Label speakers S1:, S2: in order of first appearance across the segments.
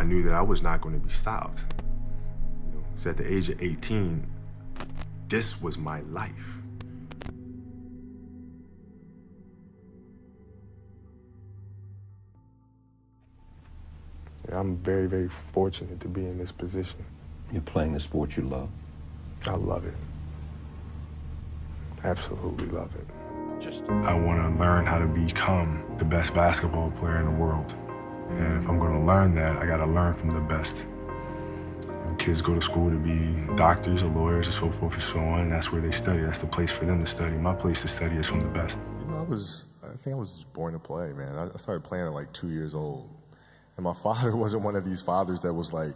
S1: knew that I was not going to be stopped. You know, so at the age of 18, this was my life. And I'm very, very fortunate to be in this position.
S2: You're playing the sport you love?
S1: I love it. Absolutely love it. I want to learn how to become the best basketball player in the world. And if I'm going to learn that, I got to learn from the best. And kids go to school to be doctors or lawyers or so forth and so on. And that's where they study. That's the place for them to study. My place to study is from the best.
S3: You know, I think I was just born to play, man. I started playing at like 2 years old. And my father wasn't one of these fathers that was like,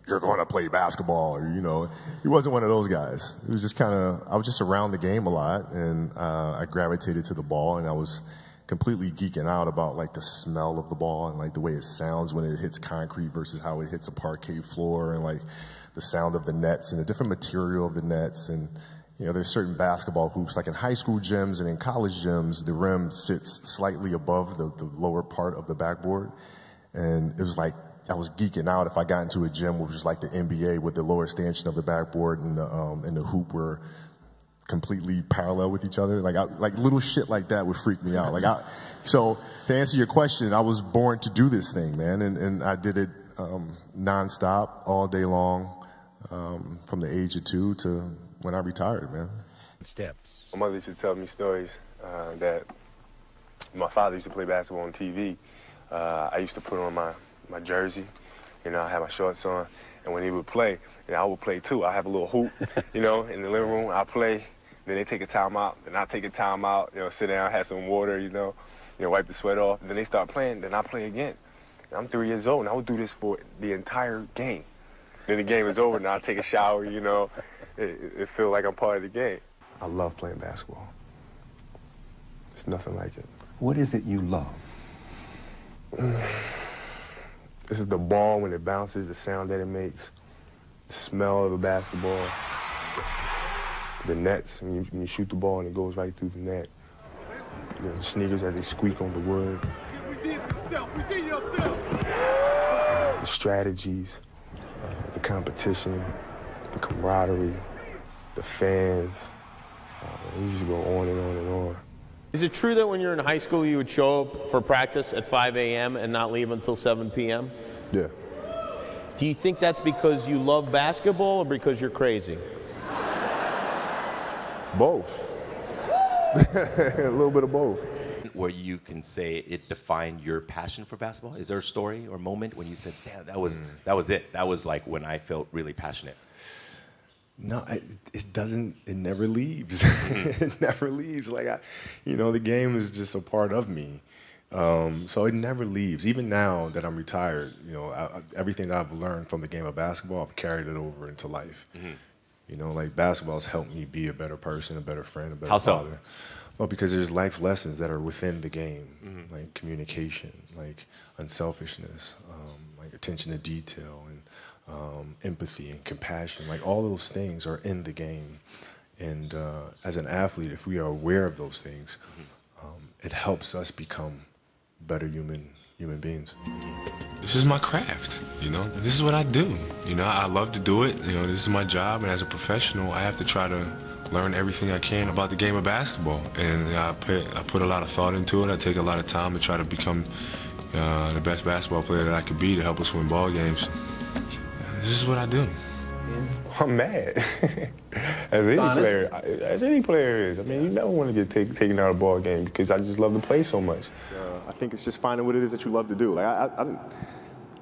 S3: you're going to play basketball, or, you know, he wasn't one of those guys. It was just I was just around the game a lot, and I gravitated to the ball, and I was completely geeking out about like the smell of the ball and like the way it sounds when it hits concrete versus how it hits a parquet floor, and like the sound of the nets and the different material of the nets. And, you know, there's certain basketball hoops, like in high school gyms and in college gyms, the rim sits slightly above the lower part of the backboard. And it was like, I was geeking out if I got into a gym which was like the NBA with the lower extension of the backboard and the hoop were completely parallel with each other. Like little shit like that would freak me out. So to answer your question, I was born to do this thing, man, and I did it nonstop all day long from the age of 2 to when I retired, man.
S4: Steps.
S1: My mother used to tell me stories that my father used to play basketball on TV. I used to put on my jersey, you know, I had my shorts on, and when he would play, you know, I would play too. I have a little hoop, you know, in the living room. I play, then they take a timeout, then I take a timeout, you know, sit down, have some water, you know, wipe the sweat off. Then they start playing, then I play again. And I'm 3 years old, and I would do this for the entire game. Then the game is over, and I take a shower, you know. It feels like I'm part of the game. I love playing basketball. There's nothing like it.
S2: What is it you love?
S1: This is the ball when it bounces, the sound that it makes, the smell of a basketball, the nets when you shoot the ball and it goes right through the net, you know, the sneakers as they squeak on the wood, the strategies, the competition, the camaraderie, the fans. You just go on and on and on.
S5: Is it true that when you were in high school you would show up for practice at 5 a.m. and not leave until 7 p.m.?
S3: Yeah.
S5: Do you think that's because you love basketball or because you're crazy?
S3: Both. A little bit of both.
S4: Where you can say it defined your passion for basketball? Is there a story or moment when you said, damn, that was it. That was like when I felt really passionate.
S1: No, it never leaves. It never leaves. Like, you know, the game is just a part of me. So it never leaves. Even now that I'm retired, you know, everything that I've learned from the game of basketball, I've carried it over into life. You know, like basketball has helped me be a better person, a better friend, a better father.
S4: So?
S1: Well, because there's life lessons that are within the game, like communication, like unselfishness, like attention to detail, and empathy and compassion. Like all those things are in the game. And as an athlete, if we are aware of those things, it helps us become better human beings. This is my craft, you know. This is what I do. You know, I love to do it. You know, this is my job, and as a professional, I have to try to learn everything I can about the game of basketball. And I put a lot of thought into it. I take a lot of time to try to become the best basketball player that I could be to help us win ball games. This is what I do. I'm mad. As any player is. I mean, you never want to get taken out of a ball game because I just love to play so much.
S3: I think it's just finding what it is that you love to do. Like I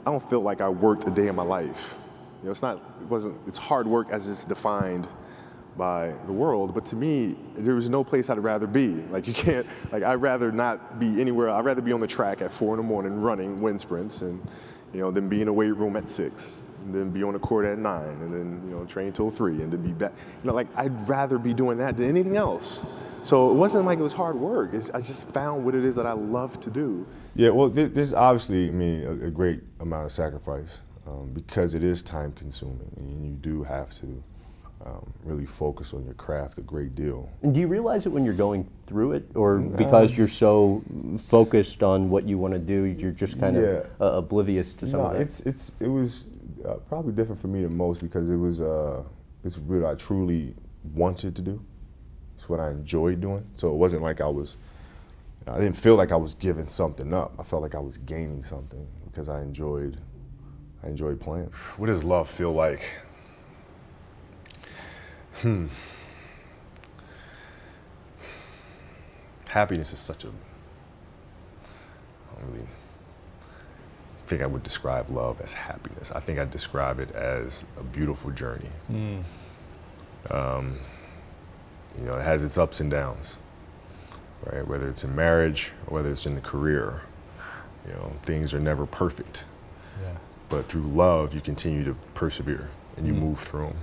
S3: don't feel like I worked a day in my life. You know, it's hard work as it's defined by the world, but to me, there was no place I'd rather be. Like you can't, like I'd rather not be anywhere. I'd rather be on the track at 4 in the morning running wind sprints, and you know, than be in a weight room at 6. And then be on the court at 9, and then, you know, train till 3, and then be back. You know, like, I'd rather be doing that than anything else. So it wasn't like it was hard work. I just found what it is that I love to do. Yeah, well, there's obviously, I mean, a great amount of sacrifice because it is time consuming, and you do have to
S1: really focus on your craft a great deal.
S6: And do you realize it when you're going through it, or because you're so focused on what you want to do, you're just kind of oblivious to some of that?
S1: It was probably different for me than most because it was it's what I truly wanted to do. It's what I enjoyed doing. So it wasn't like I didn't feel like I was giving something up. I felt like I was gaining something because I enjoyed playing. What does love feel like? Happiness is such a, I don't really think I would describe love as happiness. I think I describe it as a beautiful journey. You know, it has its ups and downs, right? Whether it's in marriage or whether it's in the career, you know, things are never perfect.
S7: Yeah.
S1: But through love, you continue to persevere and you move through them.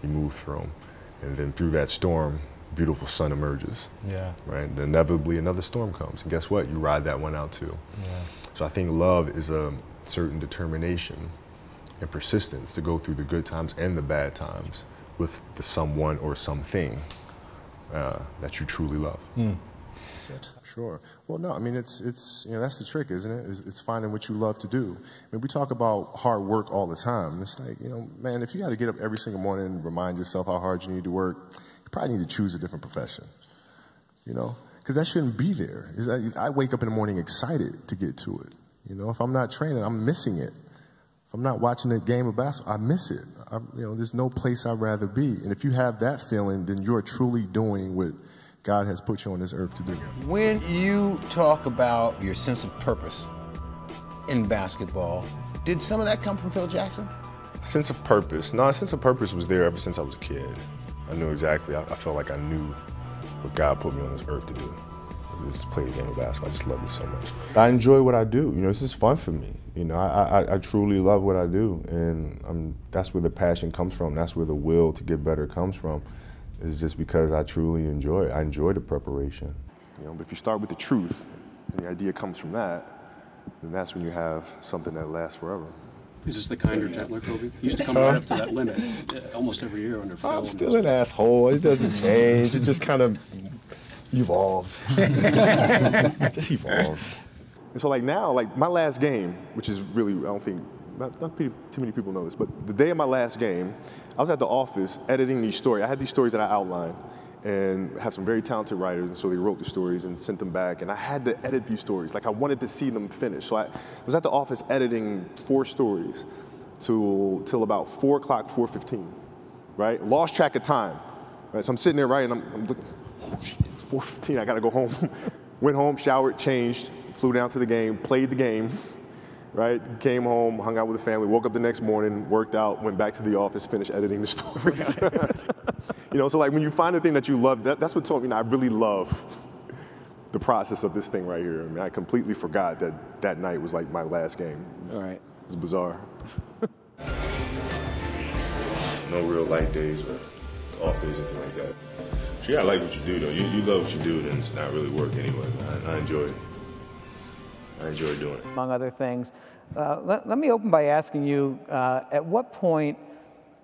S1: You move through them. And then through that storm, beautiful sun emerges.
S7: Yeah.
S1: Right? And inevitably another storm comes. And guess what? You ride that one out too.
S7: Yeah.
S1: So I think love is a certain determination and persistence to go through the good times and the bad times with the someone or something that you truly love.
S3: Sure. Well, no, I mean, it's you know, that's the trick, isn't it? It's finding what you love to do. I mean, we talk about hard work all the time. And it's like, you know, man, if you got to get up every single morning and remind yourself how hard you need to work, you probably need to choose a different profession, you know, because that shouldn't be there. I wake up in the morning excited to get to it. You know, if I'm not training, I'm missing it. If I'm not watching a game of basketball, I miss it. You know, there's no place I'd rather be. And if you have that feeling, then you're truly doing what God has put you on this earth to do.
S8: When you talk about your sense of purpose in basketball, did some of that come from Phil Jackson?
S1: Sense of purpose. No, a sense of purpose was there ever since I was a kid. I knew exactly. I felt like I knew what God put me on this earth to do. Just play the game of basketball. I just love it so much. I enjoy what I do. You know, this is fun for me. You know, I truly love what I do, and that's where the passion comes from. That's where the will to get better comes from. It's just because I truly enjoy it. I enjoy the preparation. You know, but if you start with the truth, and the idea comes from that, then that's when you have something that lasts forever.
S9: Is this the kinder, gentler Kobe? You used to come right up to that limit almost every year under Phil.
S1: I'm still an asshole. It doesn't change. It just kind of evolves. It just evolves. And so like now, like my last game, which is really, I don't think, not too many people know this, but the day of my last game, I was at the office editing these stories. I had these stories that I outlined and have some very talented writers, and so they wrote the stories and sent them back, and I had to edit these stories. Like I wanted to see them finished. So I was at the office editing 4 stories till about 4 o'clock, 4:15, right? Lost track of time, right? So I'm sitting there writing, I'm looking, oh shit, it's 4:15, I gotta go home. Went home, showered, changed, flew down to the game, played the game, right? Came home, hung out with the family, woke up the next morning, worked out, went back to the office, finished editing the stories. You know, so like when you find a thing that you love, that's what told me, I really love the process of this thing right here. I mean, I completely forgot that night was like my last game.
S8: All right.
S1: It was bizarre. No real light days or off days, anything like that. So yeah, I like what you do though. You love what you do, then it's not really work anyway. I enjoy it. I enjoy doing it.
S10: Among other things. Let me open by asking you, at what point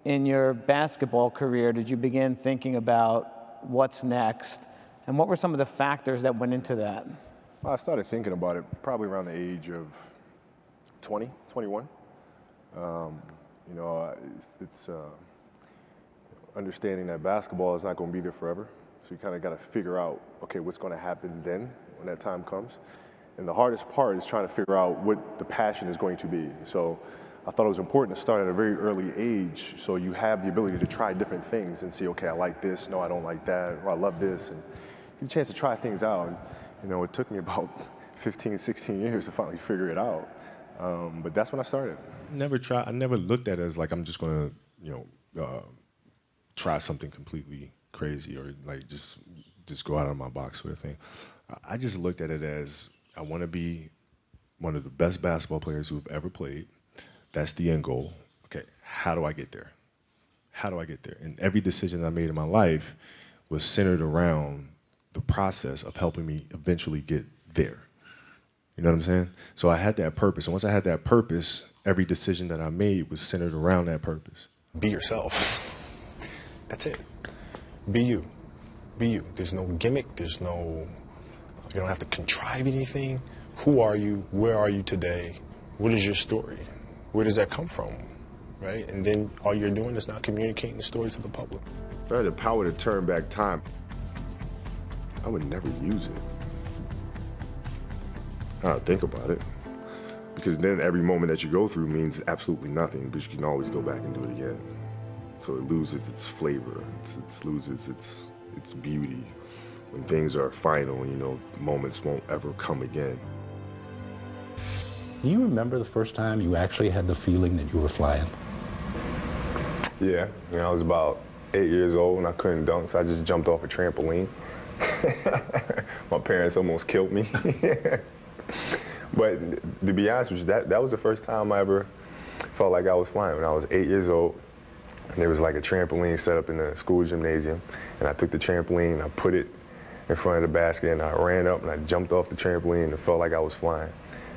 S10: in your basketball career did you begin thinking about what's next? And what were some of the factors that went into that?
S1: Well, I started thinking about it probably around the age of 20, 21. You know, it's understanding that basketball is not going to be there forever. So you kind of got to figure out, okay, what's going to happen then when that time comes. And the hardest part is trying to figure out what the passion is going to be. So I thought it was important to start at a very early age so you have the ability to try different things and see, okay, I like this, no, I don't like that, or I love this, and get a chance to try things out. And, you know, it took me about 15, 16 years to finally figure it out. But that's when I started. I never looked at it as like I'm just going to, you know, try something completely crazy or like just go out of my box sort of thing. I just looked at it as I want to be one of the best basketball players who have ever played. That's the end goal. Okay, how do I get there? How do I get there? And every decision I made in my life was centered around the process of helping me eventually get there. You know what I'm saying? So I had that purpose. And once I had that purpose, every decision that I made was centered around that purpose.
S11: Be yourself.
S1: That's it. Be you. Be you. There's no gimmick. There's no, you don't have to contrive anything. Who are you? Where are you today? What is your story? Where does that come from? Right? And then all you're doing is not communicating the story to the public.
S3: If I had the power to turn back time, I would never use it. I don't think about it. Because then every moment that you go through means absolutely nothing, but you can always go back and do it again. So it loses its flavor, it loses its beauty. When things are final, you know, moments won't ever come again.
S2: Do you remember the first time you actually had the feeling that you were flying?
S3: Yeah, you know, I was about 8 years old and I couldn't dunk, so I just jumped off a trampoline. My parents almost killed me. But to be honest with you, that was the first time I ever felt like I was flying. When I was 8 years old, and there was like a trampoline set up in the school gymnasium, and I took the trampoline and I put it in front of the basket and I ran up and I jumped off the trampoline and it felt like I was flying.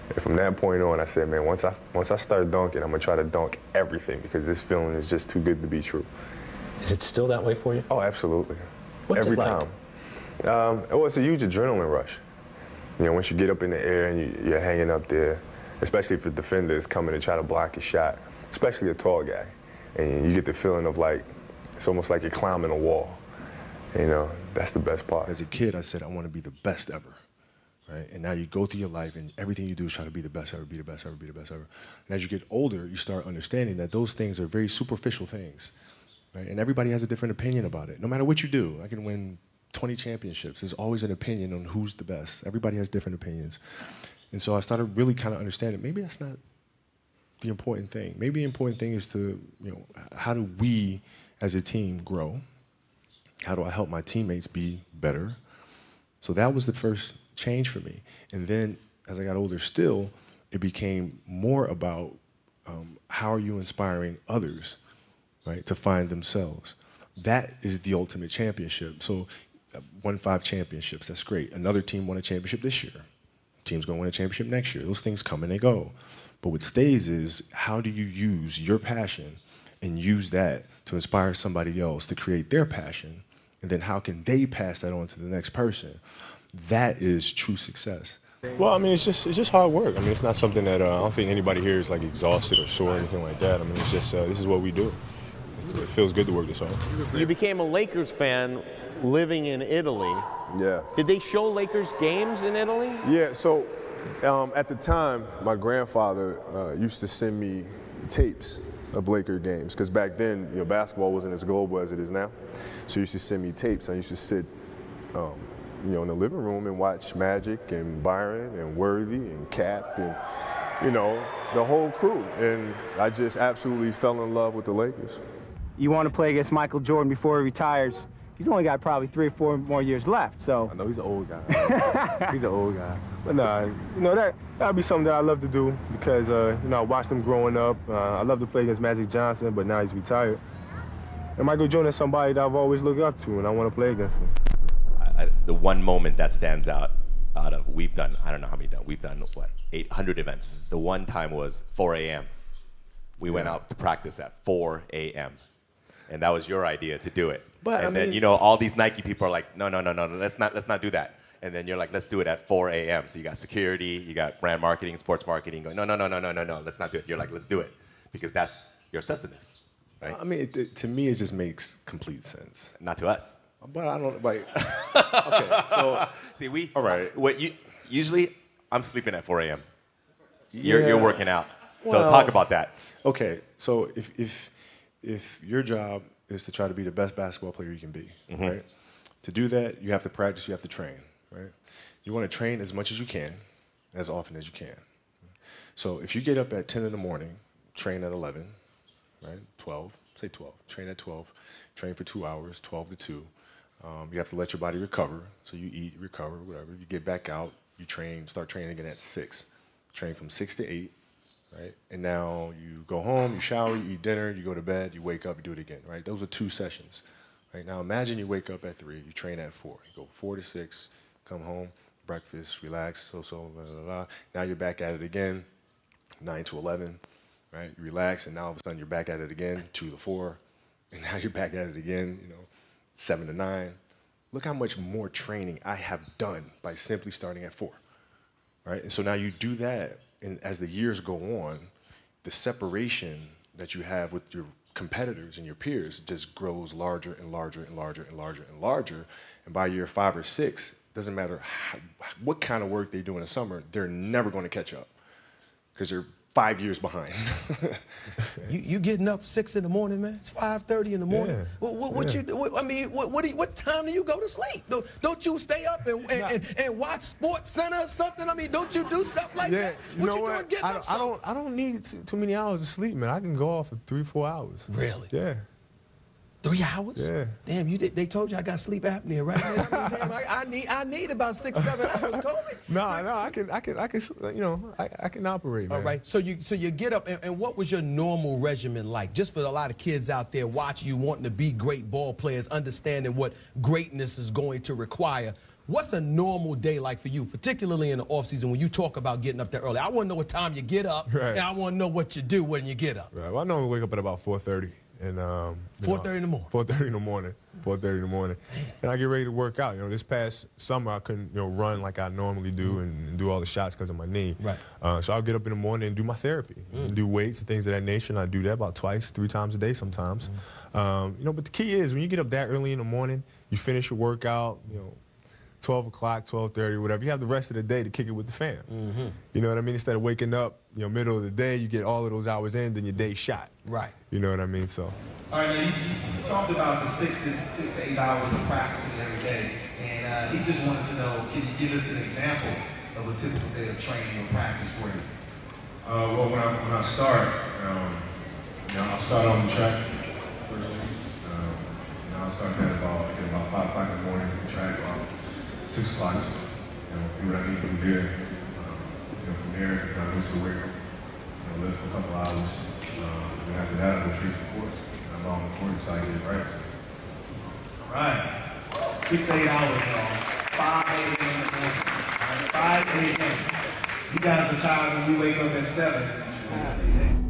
S3: And from that point on, I said, man, once I start dunking, I'm gonna try to dunk everything because this feeling is just too good to be true.
S2: Is it still that way for you?
S3: Oh, absolutely.
S2: What's
S3: Every
S2: it like?
S3: time. Well, it's a huge adrenaline rush. You know, once you get up in the air and you're hanging up there, especially if a defender is coming to try to block your shot, especially a tall guy, and you get the feeling of like, it's almost like you're climbing a wall. You know, that's the best part.
S1: As a kid, I said, I want to be the best ever. Right? And now you go through your life and everything you do is try to be the best ever, be the best ever, be the best ever. And as you get older, you start understanding that those things are very superficial things. Right? And everybody has a different opinion about it. No matter what you do, I can win 20 championships. There's always an opinion on who's the best. Everybody has different opinions. And so I started really kind of understanding maybe that's not the important thing. Maybe the important thing is to, you know, how do we as a team grow? How do I help my teammates be better? So that was the first change for me. And then as I got older still, it became more about how are you inspiring others, right, to find themselves. That is the ultimate championship. So won 5 championships, that's great. Another team won a championship this year. Team's gonna win a championship next year. Those things come and they go. But what stays is how do you use your passion and use that to inspire somebody else to create their passion, and then how can they pass that on to the next person? That is true success. Well, I mean, it's just hard work. I mean, it's not something that I don't think anybody here is like exhausted or sore or anything like that. I mean, it's just this is what we do. It feels good to work this hard.
S5: You became a Lakers fan living in Italy.
S3: Yeah.
S5: Did they show Lakers games in Italy?
S3: Yeah, so at the time, my grandfather used to send me tapes of Laker games, because back then, you know, basketball wasn't as global as it is now. So he used to send me tapes. I used to sit, you know, in the living room and watch Magic and Byron and Worthy and Cap and, you know, the whole crew. And I just absolutely fell in love with the Lakers.
S7: You want to play against Michael Jordan before he retires. He's only got probably 3 or 4 more years left, so.
S3: I know he's an old guy. He's an old guy. But nah, you know, that'd be something that I love to do because, you know, I watched him growing up. I love to play against Magic Johnson, but now he's retired. And Michael Jordan is somebody that I've always looked up to, and I want to play against him.
S4: The one moment that stands out of, we've done, I don't know how many we've done, what, 800 events. The one time was 4 a.m. We went out to practice at 4 a.m. And that was your idea to do it. But and then, you know, all these Nike people are like, no, let's not do that. And then you're like, let's do it at 4 a.m. So you got security, you got brand marketing, sports marketing going, no, let's not do it. You're like, let's do it. Because that's your sustenance, right?
S1: I mean, to me, it just makes complete sense.
S4: Not to us.
S1: But I don't, like, okay, so.
S4: See,
S1: all right.
S4: Usually, I'm sleeping at 4 a.m. You're working out. So talk about that.
S1: Okay, so if your job is to try to be the best basketball player you can be, right? To do that, you have to practice, you have to train, right? You want to train as much as you can, as often as you can. So if you get up at 10 in the morning, train at 11, right? 12, say 12, train at 12, train for 2 hours, 12 to 2. You have to let your body recover. So you eat, recover, whatever. You get back out, you train, start training again at 6. Train from 6 to 8. Right? And now you go home, you shower, you eat dinner, you go to bed, you wake up, you do it again, right? Those are 2 sessions. Right? Now imagine you wake up at 3, you train at 4. You go 4 to 6, come home, breakfast, relax, blah, blah, blah. Now you're back at it again, 9 to 11, right? You relax, and now all of a sudden you're back at it again, 2 to 4, and now you're back at it again, 7 to 9. Look how much more training I have done by simply starting at 4, right? And so now you do that, and as the years go on, the separation that you have with your competitors and your peers just grows larger and larger and larger and larger and larger. And by year 5 or 6, doesn't matter what kind of work they do in the summer, they're never going to catch up because they're 5 years behind.
S11: you getting up 6 in the morning, man? It's 5:30 in the morning.
S3: Yeah.
S11: What time do you go to sleep? Don't you stay up and watch Sports Center or something? I mean, don't you do stuff like that? What you doing getting up?
S3: I don't need too many hours of sleep, man. I can go off for 3-4 hours.
S11: Really?
S3: Yeah.
S11: 3 hours?
S3: Yeah.
S11: Damn, they told you I got sleep apnea, right? I mean, damn, I need about 6-7 hours, Kobe.
S3: No, I can operate, man.
S11: All right. So you get up, and what was your normal regimen like? Just for a lot of kids out there watching you, wanting to be great ball players, understanding what greatness is going to require. What's a normal day like for you, particularly in the off season when you talk about getting up there early? I want to know what time you get up, and I want to know what you do when you get up.
S3: Right. Well, I normally wake up at about 4:30. And
S11: 4:30 in the morning.
S3: 4:30 in the morning. 4:30 in the morning. And I get ready to work out. This past summer I couldn't, run like I normally do and do all the shots because of my knee.
S11: Right.
S3: So I'll get up in the morning and do my therapy, and do weights and things of that nature. And I do that about 2-3 times a day sometimes. But the key is when you get up that early in the morning, you finish your workout, 12 o'clock, 12:30, whatever. You have the rest of the day to kick it with the fam. You know what I mean? Instead of waking up, middle of the day, you get all of those hours in, then your day's shot.
S11: Right.
S3: You know what I mean? So.
S12: All right, now you talked about the 6 to 8 hours of practicing every day, and he just wanted to know, can you give us an example of a typical day of training or practice for you?
S1: Well, when I start, I'll start on the track first. I'll start at about 5 o'clock in the morning, track about 6 o'clock. Do what I need to do there. From there, I go to the weight room, lift for a couple hours. And after that, I go straight to the court. I'm on the court until I get practice.
S12: All right. 6 to 8 hours, y'all. 5 a.m. in the morning. All right, 5 a.m. You guys are tired when we wake up at 7.